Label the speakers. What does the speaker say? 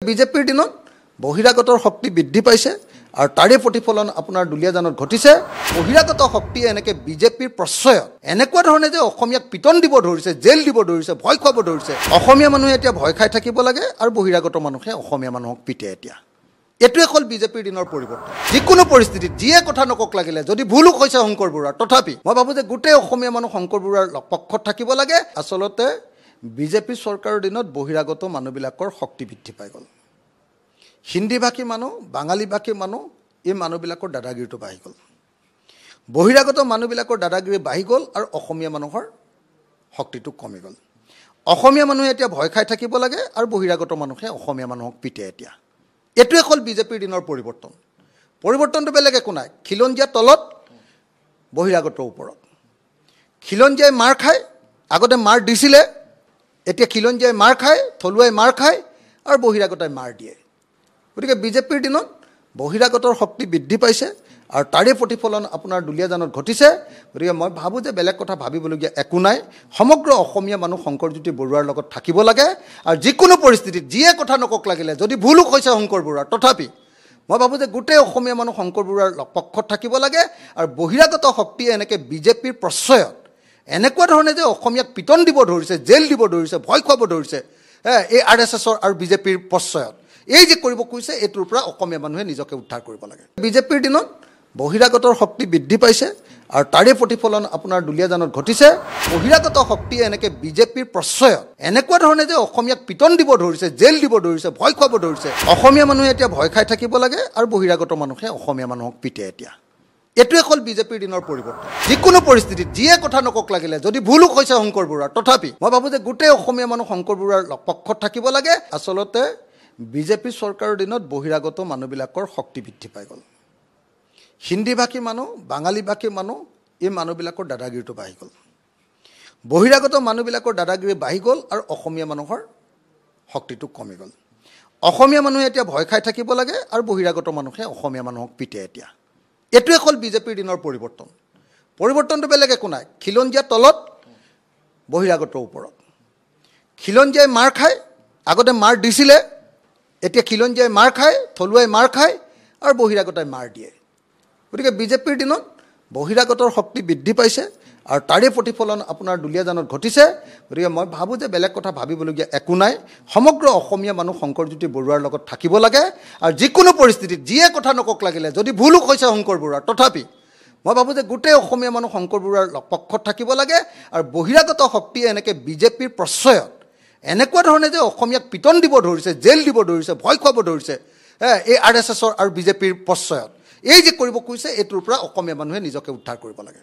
Speaker 1: বিজেপিৰ দিনত বহিৰাগতৰ শক্তি বৃদ্ধি পাইছে আৰু তাৰে প্ৰতিফলন আপোনাৰ দুলীয়াজানত ঘটিছে। বহিৰাগত শক্তিয়ে এনেকৈ বিজেপিৰ প্ৰশ্ৰয়ত এনেকুৱা ধৰণে যে অসমীয়াক পিটন দিব ধৰিছে, জেল দিব ধৰিছে, ভয় খুৱাব ধৰিছে। অসমীয়া মানুহে এতিয়া ভয় খাই থাকিব লাগে আৰু বহিৰাগত মানুহে অসমীয়া মানুহক পিটে। এতিয়া এইটোৱে হ'ল বিজেপিৰ দিনৰ পৰিৱৰ্তন। যিকোনো পৰিস্থিতিত যিয়ে কথা নকক লাগিলে, যদি ভুলো হৈছে শংকৰ বৰুৱাৰ, তথাপি মই ভাবোঁ যে গোটেই অসমীয়া মানুহ শংকৰ বৰুৱাৰ পক্ষত থাকিব লাগে। আচলতে বিজেপি চৰকাৰৰ দিনত বহিৰাগত মানুহবিলাকৰ শক্তি বৃদ্ধি পাই গ'ল। হিন্দীভাষী মানুহ, বাঙালীভাষী মানুহ, এই মানুহবিলাকৰ দাদাগিৰিটো বাঢ়ি গ'ল। বহিৰাগত মানুহবিলাকৰ দাদাগিৰি বাঢ়ি গ'ল আৰু অসমীয়া মানুহৰ শক্তিটো কমি গ'ল। অসমীয়া মানুহে এতিয়া ভয় খাই থাকিব লাগে আৰু বহিৰাগত মানুহে অসমীয়া মানুহক পিটে। এতিয়া এইটোৱে হ'ল বিজেপিৰ দিনৰ পৰিৱৰ্তন। পৰিৱৰ্তনটো বেলেগ একো নাই। খিলঞ্জীয়া তলত, বহিৰাগতৰ ওপৰত। খিলঞ্জীয়াই মাৰ খায়, আগতে মাৰ দিছিলে, এতিয়া খিলঞ্জীয়াই মাৰ খায়, থলুৱাই মাৰ খায় আৰু বহিৰাগতাই মাৰ দিয়ে। গতিকে বিজেপিৰ দিনত বহিৰাগতৰ শক্তি বৃদ্ধি পাইছে আৰু তাৰে প্ৰতিফলন আপোনাৰ দুলীয়াজানত ঘটিছে। গতিকে মই ভাবোঁ যে বেলেগ কথা ভাবিবলগীয়া একো নাই। সমগ্ৰ অসমীয়া মানুহ শংকৰজ্যোতি বৰুৱাৰ লগত থাকিব লাগে আৰু যিকোনো পৰিস্থিতিত যিয়ে কথা নকক লাগিলে, যদি ভুলো হৈছে শংকৰ বৰুৱাৰ, তথাপি মই ভাবোঁ যে গোটেই অসমীয়া মানুহ শংকৰ বৰুৱাৰ পক্ষত থাকিব লাগে আৰু বহিৰাগত শক্তিয়ে এনেকৈ বিজেপিৰ প্ৰশ্ৰয়ত এনেকুৱা ধৰণে যে অসমীয়াক পিটন দিব ধৰিছে, জেল দিব ধৰিছে, ভয় খুৱাব ধৰিছে, এই RSSৰ আৰু বিজেপিৰ প্ৰশ্ৰয়ত এই যে কৰিব খুজিছে, এইটোৰ পৰা অসমীয়া মানুহে নিজকে উদ্ধাৰ কৰিব লাগে। বিজেপিৰ দিনত বহিৰাগতৰ শক্তি বৃদ্ধি পাইছে আৰু তাৰে প্ৰতিফলন আপোনাৰ দুলীয়াজানত ঘটিছে। বহিৰাগত শক্তিয়ে এনেকৈ বিজেপিৰ প্ৰশ্ৰয়ত এনেকুৱা ধৰণে যে অসমীয়াক পিটন দিব ধৰিছে, জেল দিব ধৰিছে, ভয় খুৱাব ধৰিছে। অসমীয়া মানুহে এতিয়া ভয় খাই থাকিব লাগে আৰু বহিৰাগত মানুহে অসমীয়া মানুহক পিটে। এতিয়া এইটোৱে হ'ল বিজেপিৰ দিনৰ পৰিৱৰ্তন। যিকোনো পৰিস্থিতিত যিয়ে কথা নকক লাগিলে, যদি ভুলো হৈছে শংকৰ বৰুৱাৰ, তথাপি মই ভাবোঁ যে গোটেই অসমীয়া মানুহ শংকৰ বৰুৱাৰ পক্ষত থাকিব লাগে। আচলতে বিজেপি চৰকাৰৰ দিনত বহিৰাগত মানুহবিলাকৰ শক্তি বৃদ্ধি পাই গ'ল। হিন্দীভাষী মানুহ, বাঙালীভাষী মানুহ, এই মানুহবিলাকৰ দাদাগিৰিটো বাঢ়ি গ'ল। বহিৰাগত মানুহবিলাকৰ দাদাগিৰি বাঢ়ি গ'ল আৰু অসমীয়া মানুহৰ শক্তিটো কমি গ'ল। অসমীয়া মানুহে এতিয়া ভয় খাই থাকিব লাগে আৰু বহিৰাগত মানুহে অসমীয়া মানুহক পিটে। এতিয়া এইটোৱে হ'ল বিজেপিৰ দিনৰ পৰিৱৰ্তন। পৰিৱৰ্তনটো বেলেগ একো নাই। খিলঞ্জীয়া তলত, বহিৰাগতৰ ওপৰত। খিলঞ্জীয়াই মাৰ খায়, আগতে মাৰ দিছিলে, এতিয়া খিলঞ্জীয়াই মাৰ খায়, থলুৱাই মাৰ খায় আৰু বহিৰাগতাই মাৰ দিয়ে। গতিকে বিজেপিৰ দিনত বহিৰাগতৰ শক্তি বৃদ্ধি পাইছে আৰু তাৰে প্ৰতিফলন আপোনাৰ দুলীয়াজানত ঘটিছে। গতিকে মই ভাবোঁ যে বেলেগ কথা ভাবিবলগীয়া একো নাই। সমগ্ৰ অসমীয়া মানুহ শংকৰজ্যোতি বৰুৱাৰ লগত থাকিব লাগে আৰু যিকোনো পৰিস্থিতিত যিয়ে কথা নকক লাগিলে, যদি ভুলো হৈছে শংকৰ বৰুৱাৰ, তথাপি মই ভাবোঁ যে গোটেই অসমীয়া মানুহ শংকৰ বৰুৱাৰ পক্ষত থাকিব লাগে আৰু বহিৰাগত শক্তিয়ে এনেকৈ বিজেপিৰ প্ৰশ্ৰয়ত এনেকুৱা ধৰণে যে অসমীয়াক পিটন দিব ধৰিছে, জেল দিব ধৰিছে, ভয় খুৱাব ধৰিছে, এই RSSৰ আৰু বিজেপিৰ প্ৰশ্ৰয়ত এই যে কৰিব খুজিছে, এইটোৰ পৰা অসমীয়া মানুহে নিজকে উদ্ধাৰ কৰিব লাগে।